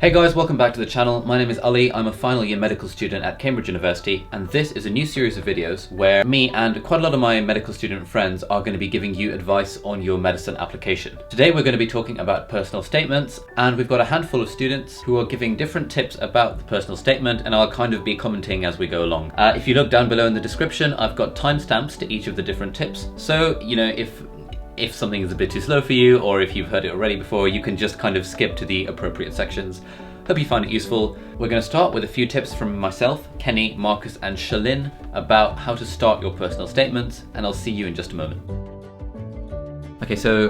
Hey guys, welcome back to the channel. My name is Ali. I'm a final year medical student at Cambridge University, and this is a new series of videos where me and quite a lot of my medical student friends are going to be giving you advice on your medicine application. Today we're going to be talking about personal statements, and we've got a handful of students who are giving different tips about the personal statement, and I'll kind of be commenting as we go along. If you look down below in the description, I've got timestamps to each of the different tips, so you know, if something is a bit too slow for you, or if you've heard it already before, you can just kind of skip to the appropriate sections. Hope you find it useful. We're going to start with a few tips from myself, Kenny, Marcus and Shalin about how to start your personal statements, and I'll see you in just a moment. Okay, so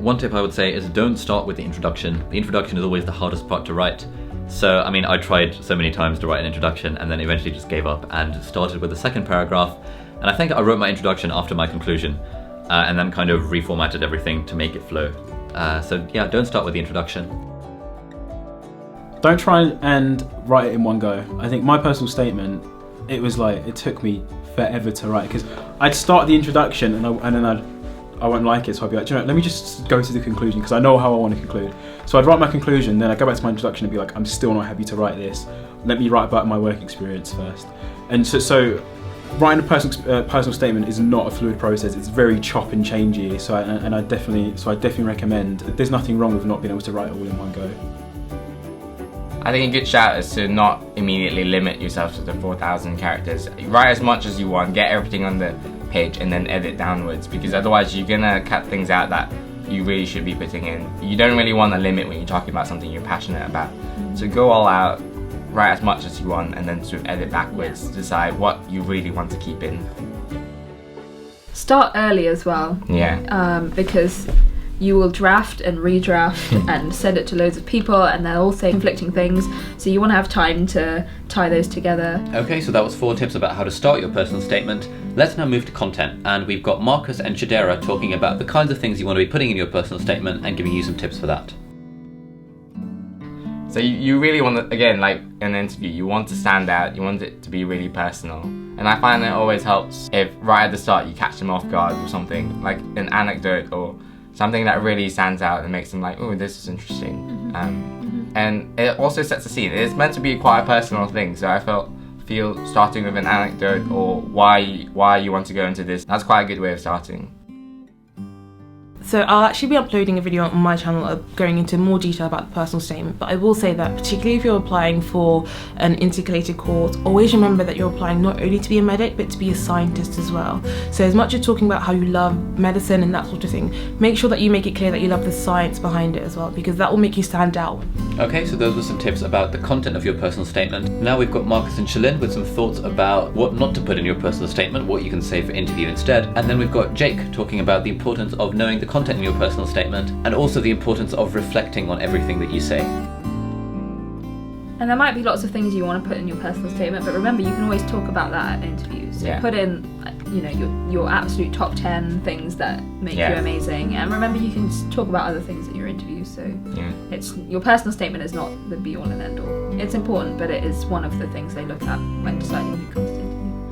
one tip I would say is don't start with the introduction. The introduction is always the hardest part to write. So, I mean, I tried so many times to write an introduction and then eventually just gave up and started with the second paragraph. And I think I wrote my introduction after my conclusion. And then kind of reformatted everything to make it flow. So yeah, don't start with the introduction. Don't try and write it in one go. I think my personal statement, it took me forever to write, because I'd start the introduction and then I won't like it, so I'd be like, you know, let me just go to the conclusion, because I know how I want to conclude. So I'd write my conclusion, then I'd go back to my introduction and be like, I'm still not happy to write this. Let me write about my work experience first. And so writing a personal statement is not a fluid process. It's very chop and changey. So I definitely recommend. There's nothing wrong with not being able to write it all in one go. I think a good shout is to not immediately limit yourself to the 4,000 characters. Write as much as you want, get everything on the page, and then edit downwards, because otherwise you're gonna cut things out that you really should be putting in. You don't really want a limit when you're talking about something you're passionate about. So go all out. Write as much as you want, and then sort of edit backwards to decide what you really want to keep in. Start early as well. Yeah. Because you will draft and redraft and send it to loads of people, and they'll all say conflicting things. So you want to have time to tie those together. Okay, so that was 4 tips about how to start your personal statement. Let's now move to content, and we've got Marcus and Chidera talking about the kinds of things you want to be putting in your personal statement and giving you some tips for that. So you really want to, again, like in an interview, you want to stand out, you want it to be really personal. And I find it always helps if right at the start you catch them off guard with something, like an anecdote or something that really stands out and makes them like, oh, this is interesting. And it also sets the scene. It's meant to be quite a personal thing, so I feel starting with an anecdote or why you want to go into this, that's quite a good way of starting. So I'll actually be uploading a video on my channel going into more detail about the personal statement, but I will say that particularly if you're applying for an intercalated course, always remember that you're applying not only to be a medic, but to be a scientist as well. So as much as talking about how you love medicine and that sort of thing, make sure that you make it clear that you love the science behind it as well, because that will make you stand out. Okay, so those were some tips about the content of your personal statement. Now we've got Marcus and Shalin with some thoughts about what not to put in your personal statement, what you can say for interview instead. And then we've got Jake talking about the importance of knowing the content in your personal statement, and also the importance of reflecting on everything that you say. And there might be lots of things you want to put in your personal statement, but remember, you can always talk about that at interviews. So put in, you know, your absolute top 10 things that make you amazing, and remember, you can talk about other things in your interview. So it's your personal statement is not the be all and end all. It's important, but it is one of the things they look at when deciding who comes to interview.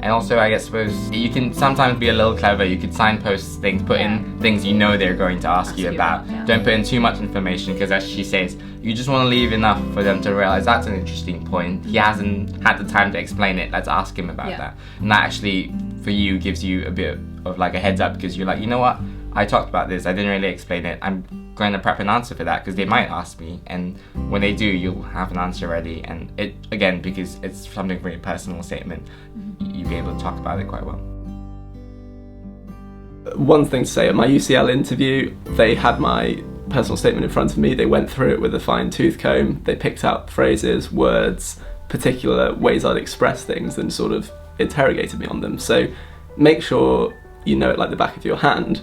And also, I suppose you can sometimes be a little clever. You could signpost things, put in things you know they're going to ask you about. Don't put in too much information, because as she says, you just want to leave enough for them to realize that's an interesting point. He hasn't had the time to explain it. Let's ask him about that. And that actually, for you, gives you a bit of like a heads up, because you're like, you know what? I talked about this. I didn't really explain it. I'm going to prep an answer for that, because they might ask me, and when they do, you'll have an answer ready. And it, again, because it's something very personal statement, you'll be able to talk about it quite well. One thing to say, at my UCL interview, they had my personal statement in front of me. They went through it with a fine tooth comb. They picked out phrases, words, particular ways I'd express things, and sort of interrogated me on them. So make sure you know it like the back of your hand.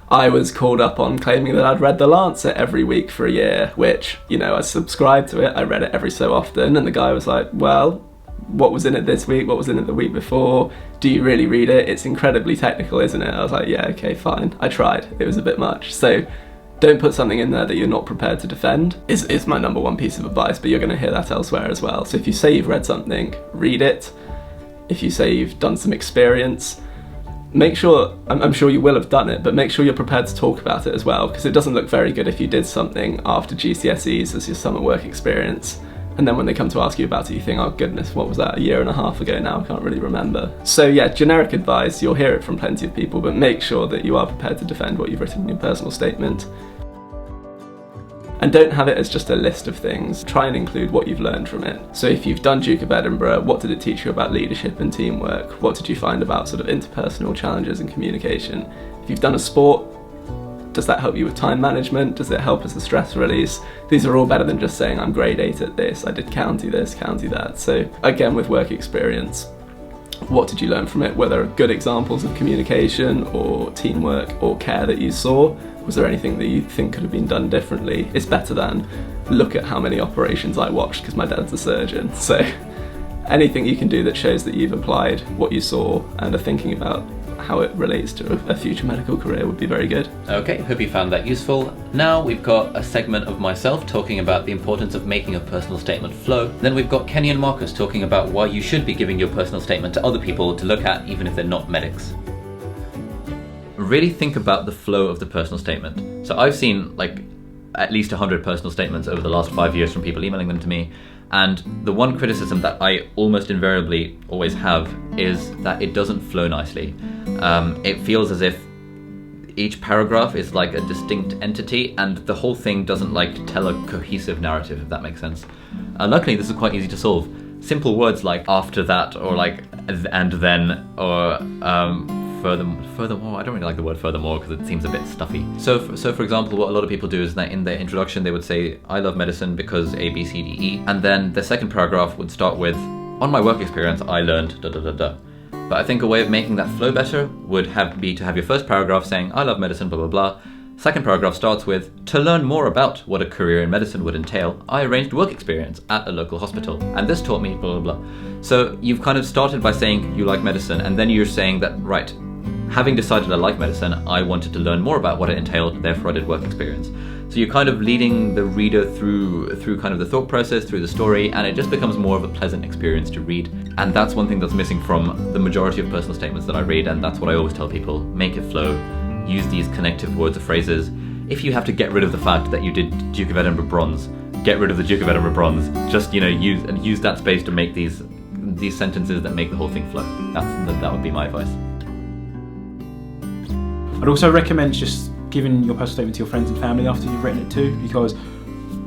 I was called up on claiming that I'd read The Lancet every week for a year, which, you know, I subscribed to it. I read it every so often, and the guy was like, well, what was in it this week? What was in it the week before? Do you really read it? It's incredibly technical, isn't it? I was like, yeah, okay, fine. I tried. It was a bit much. So don't put something in there that you're not prepared to defend is my number one piece of advice, but you're going to hear that elsewhere as well. So if you say you've read something, read it. If you say you've done some experience, make sure, I'm sure you will have done it, but make sure you're prepared to talk about it as well, because it doesn't look very good if you did something after GCSEs as your summer work experience, and then when they come to ask you about it, you think, oh goodness, what was that, a year and a half ago now? I can't really remember. So yeah, generic advice, you'll hear it from plenty of people, but make sure that you are prepared to defend what you've written in your personal statement. And don't have it as just a list of things. Try and include what you've learned from it. So if you've done Duke of Edinburgh, what did it teach you about leadership and teamwork? What did you find about sort of interpersonal challenges and communication? If you've done a sport, does that help you with time management? Does it help as a stress release? These are all better than just saying I'm grade 8 at this, I did county this, county that. So again, with work experience, what did you learn from it? Were there good examples of communication or teamwork or care that you saw? Was there anything that you think could have been done differently? It's better than look at how many operations I watched because my dad's a surgeon. So anything you can do that shows that you've applied what you saw and are thinking about how it relates to a future medical career would be very good. Okay, hope you found that useful. Now we've got a segment of myself talking about the importance of making a personal statement flow. Then we've got Kenny and Marcus talking about why you should be giving your personal statement to other people to look at, even if they're not medics. Really think about the flow of the personal statement. So I've seen like at least 100 personal statements over the last 5 years from people emailing them to me, and the one criticism that I almost invariably always have is that it doesn't flow nicely. It feels as if each paragraph is like a distinct entity and the whole thing doesn't like tell a cohesive narrative, if that makes sense. Luckily this is quite easy to solve. Simple words like after that, or like and then, or furthermore, I don't really like the word furthermore because it seems a bit stuffy. So for example, what a lot of people do is that in their introduction they would say, I love medicine because A, B, C, D, E, and then the second paragraph would start with, on my work experience I learned da da da da. But I think a way of making that flow better would be to have your first paragraph saying, I love medicine, blah blah blah. Second paragraph starts with, to learn more about what a career in medicine would entail, I arranged work experience at a local hospital, and this taught me blah blah blah. So you've kind of started by saying you like medicine, and then you're saying that, right, having decided I like medicine, I wanted to learn more about what it entailed, therefore I did work experience. So you're kind of leading the reader through kind of the thought process, through the story, and it just becomes more of a pleasant experience to read. And that's one thing that's missing from the majority of personal statements that I read, and that's what I always tell people, make it flow, use these connective words or phrases. If you have to get rid of the fact that you did Duke of Edinburgh bronze, get rid of the Duke of Edinburgh bronze, just, you know, use that space to make these sentences that make the whole thing flow. That would be my advice. I'd also recommend just giving your personal statement to your friends and family after you've written it too, because,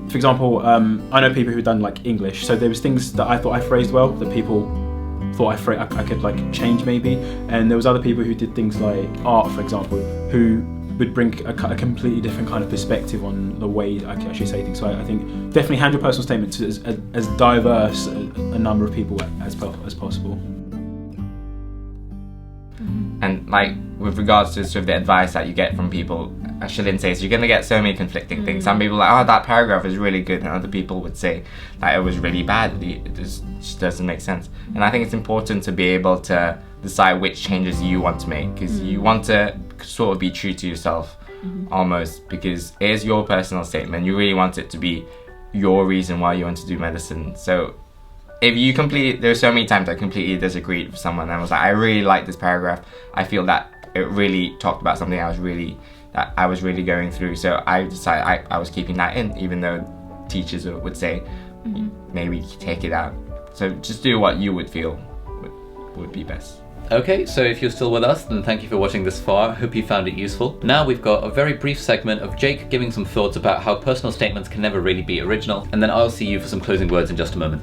for example, I know people who've done like English, so there was things that I thought I phrased well that people thought I could like change maybe, and there was other people who did things like art, for example, who would bring a completely different kind of perspective on the way I can actually say things. So I think definitely hand your personal statement to as diverse a number of people as possible. And like with regards to sort of the advice that you get from people, I shouldn't say, so you're going to get so many conflicting things. Some people are like, oh, that paragraph is really good, and other people would say that it was really bad. It just doesn't make sense. And I think it's important to be able to decide which changes you want to make, because you want to sort of be true to yourself almost, because it is your personal statement. You really want it to be your reason why you want to do medicine. So if you there's so many times I completely disagreed with someone and I was like, I really like this paragraph. I feel that it really talked about something I was really going through. So I decided I was keeping that in, even though teachers would say, maybe take it out. So just do what you would feel would be best. Okay, so if you're still with us, then thank you for watching this far. Hope you found it useful. Now we've got a very brief segment of Jake giving some thoughts about how personal statements can never really be original, and then I'll see you for some closing words in just a moment.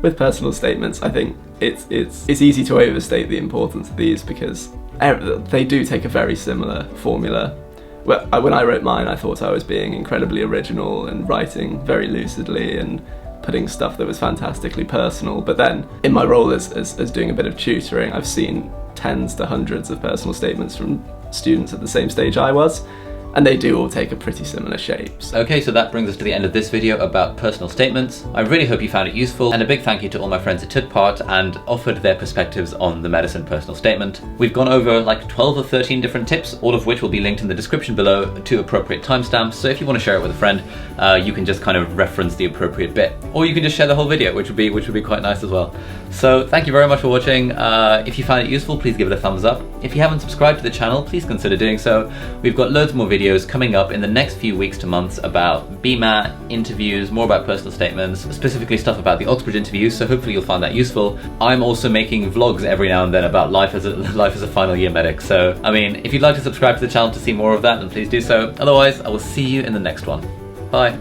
With personal statements, I think it's easy to overstate the importance of these because they do take a very similar formula. Well, when I wrote mine, I thought I was being incredibly original and writing very lucidly and putting stuff that was fantastically personal. But then, in my role as doing a bit of tutoring, I've seen tens to hundreds of personal statements from students at the same stage I was, and they do all take a pretty similar shape. So. Okay, so that brings us to the end of this video about personal statements. I really hope you found it useful, and a big thank you to all my friends who took part and offered their perspectives on the medicine personal statement. We've gone over like 12 or 13 different tips, all of which will be linked in the description below to appropriate timestamps, so if you want to share it with a friend, you can just kind of reference the appropriate bit. Or you can just share the whole video, which would be quite nice as well. So thank you very much for watching. If you found it useful, please give it a thumbs up. If you haven't subscribed to the channel, please consider doing so. We've got loads more videos coming up in the next few weeks to months about BMAT, interviews, more about personal statements, specifically stuff about the Oxbridge interviews, so hopefully you'll find that useful. I'm also making vlogs every now and then about life as a final year medic, so I mean, if you'd like to subscribe to the channel to see more of that, then please do so. Otherwise, I will see you in the next one. Bye.